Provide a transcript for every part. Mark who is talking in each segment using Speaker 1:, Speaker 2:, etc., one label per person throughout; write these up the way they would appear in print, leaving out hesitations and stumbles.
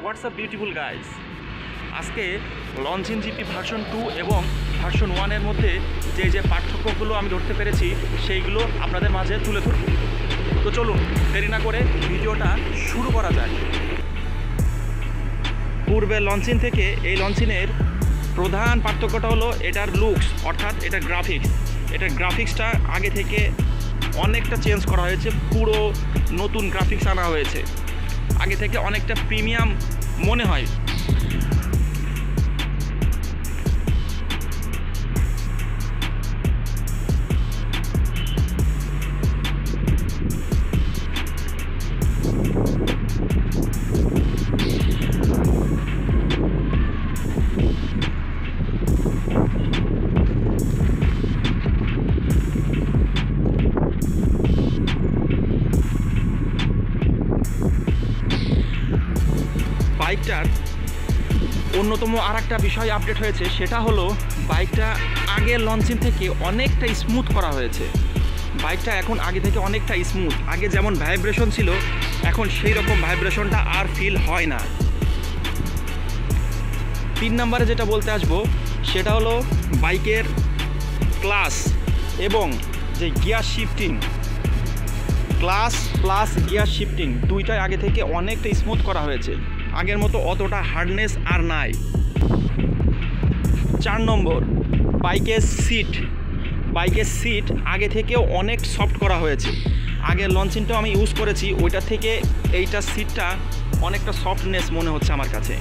Speaker 1: WhatsApp beautiful guys, আজকে লঞ্চিন GP version 2 এবং version 1-এর মধ্যে যে পার্থক্যগুলো আমি ধরতে পেরেছি সেইগুলো আপনাদের মাঝে তুলে ধরব। তো চলুন দেরি না করে ভিডিওটা শুরু করা যায়। পূর্বের লঞ্চিন থেকে এই লঞ্চিনের প্রধান পার্থক্যটা হলো এটার লুকস, অর্থাৎ এটার গ্রাফিক্স। এটার গ্রাফিক্সটা আগে থেকে অনেকটা চেঞ্জ করা হয়েছে, পুরো নতুন গ্রাফিক্স আনা হয়েছে। আগে থেকে অনেকটা প্রিমিয়াম মনে হয়। বাইকটার অন্যতম আরেকটা বিষয় আপডেট হয়েছে, সেটা হলো বাইকটা আগের লঞ্চিং থেকে অনেকটা স্মুথ করা হয়েছে। বাইকটা এখন আগে থেকে অনেকটা স্মুথ। আগে যেমন ভাইব্রেশন ছিল, এখন সেই রকম ভাইব্রেশনটা আর ফিল হয় না। 3 নম্বরে যেটা বলতে আসবো সেটা হলো বাইকের ক্লাস এবং যে gear shifting, class plus gear shifting দুইটাই আগে থেকে অনেকটা স্মুথ করা হয়েছে। আগের মতো অতটা হার্ডনেস আর নাই। 4 নম্বর, বাইকের সিট আগে থেকেও অনেক সফট করা হয়েছে। আগের লঞ্চিংটাও আমি ইউজ করেছি, ওইটা থেকে এইটা সিটটা অনেকটা সফটনেস মনে হচ্ছে আমার কাছে।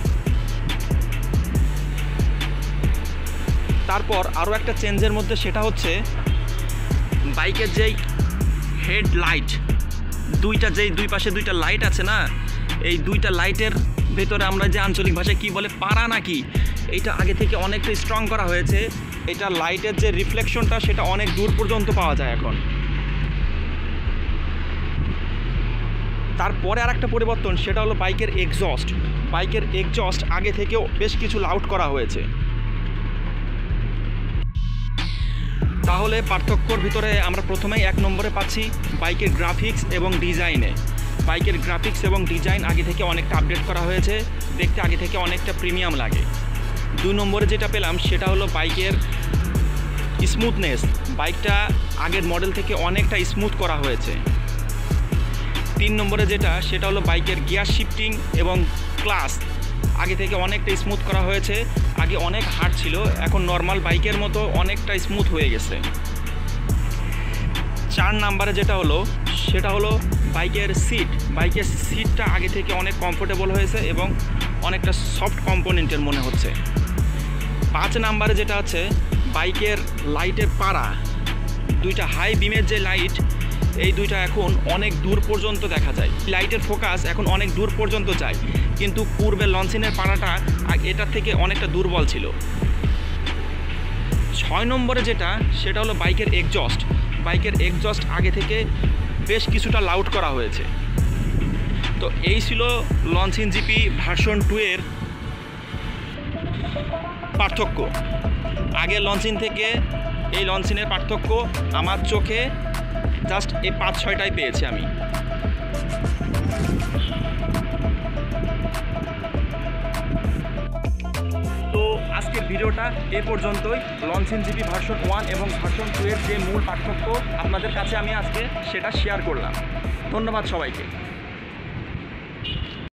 Speaker 1: তারপর আরও একটা চেঞ্জের মধ্যে সেটা হচ্ছে বাইকের যেই হেডলাইট, দুই পাশে দুইটা লাইট আছে না, এই দুইটা লাইটের ভেতরে আমরা যে আঞ্চলিক ভাষায় কি বলে পাড়া নাকি, এইটা আগে থেকে অনেকটা স্ট্রং করা হয়েছে। এটা লাইটের যে রিফ্লেকশনটা সেটা অনেক দূর পর্যন্ত পাওয়া যায় এখন। তারপরে আর একটা পরিবর্তন সেটা হলো বাইকের এক্সজস্ট আগে থেকেও বেশ কিছু লাউড করা হয়েছে। তাহলে পার্থক্যর ভিতরে আমরা প্রথমেই 1 নম্বরে পাচ্ছি বাইকের গ্রাফিক্স এবং ডিজাইনে। বাইকের গ্রাফিক্স এবং ডিজাইন আগে থেকে অনেকটা আপডেট করা হয়েছে, দেখতে আগে থেকে অনেকটা প্রিমিয়াম লাগে। 2 নম্বরে যেটা পেলাম সেটা হলো বাইকের স্মুথনেস। বাইকটা আগের মডেল থেকে অনেকটা স্মুথ করা হয়েছে। 3 নম্বরে যেটা সেটা হলো বাইকের গিয়ার শিফটিং এবং ক্লাস আগে থেকে অনেকটা স্মুথ করা হয়েছে। আগে অনেক হার্ড ছিল, এখন নর্মাল বাইকের মতো অনেকটা স্মুথ হয়ে গেছে। 4 নম্বরে যেটা হলো সেটা হলো বাইকের সিটটা আগে থেকে অনেক কমফোর্টেবল হয়েছে এবং অনেকটা সফট কম্পোনেন্টের মনে হচ্ছে। 5 নম্বরে যেটা আছে বাইকের লাইটের পাড়া, দুইটা হাই বিমের যে লাইট, এই দুইটা এখন অনেক দূর পর্যন্ত দেখা যায়। লাইটের ফোকাস এখন অনেক দূর পর্যন্ত যায়, কিন্তু পূর্বের লঞ্চিনের পাড়াটা এটার থেকে অনেকটা দুর্বল ছিল। 6 নম্বরে যেটা সেটা হলো বাইকের এক্সজস্ট আগে থেকে বেশ কিছুটা লাউড করা হয়েছে। তো এই ছিল লঞ্চিন জিপি ভার্সন 2-এর পার্থক্য। আগের লঞ্চিন থেকে এই লঞ্চিনের পার্থক্য আমার চোখে জাস্ট এই 5-6টাই পেয়েছি আমি। তো আজকের ভিডিওটা এ পর্যন্তই। লঞ্চিন জিপি ভার্সন 1 এবং ভার্সন 2-এর যে মূল পার্থক্য আপনাদের কাছে আমি আজকে সেটা শেয়ার করলাম। ধন্যবাদ সবাইকে।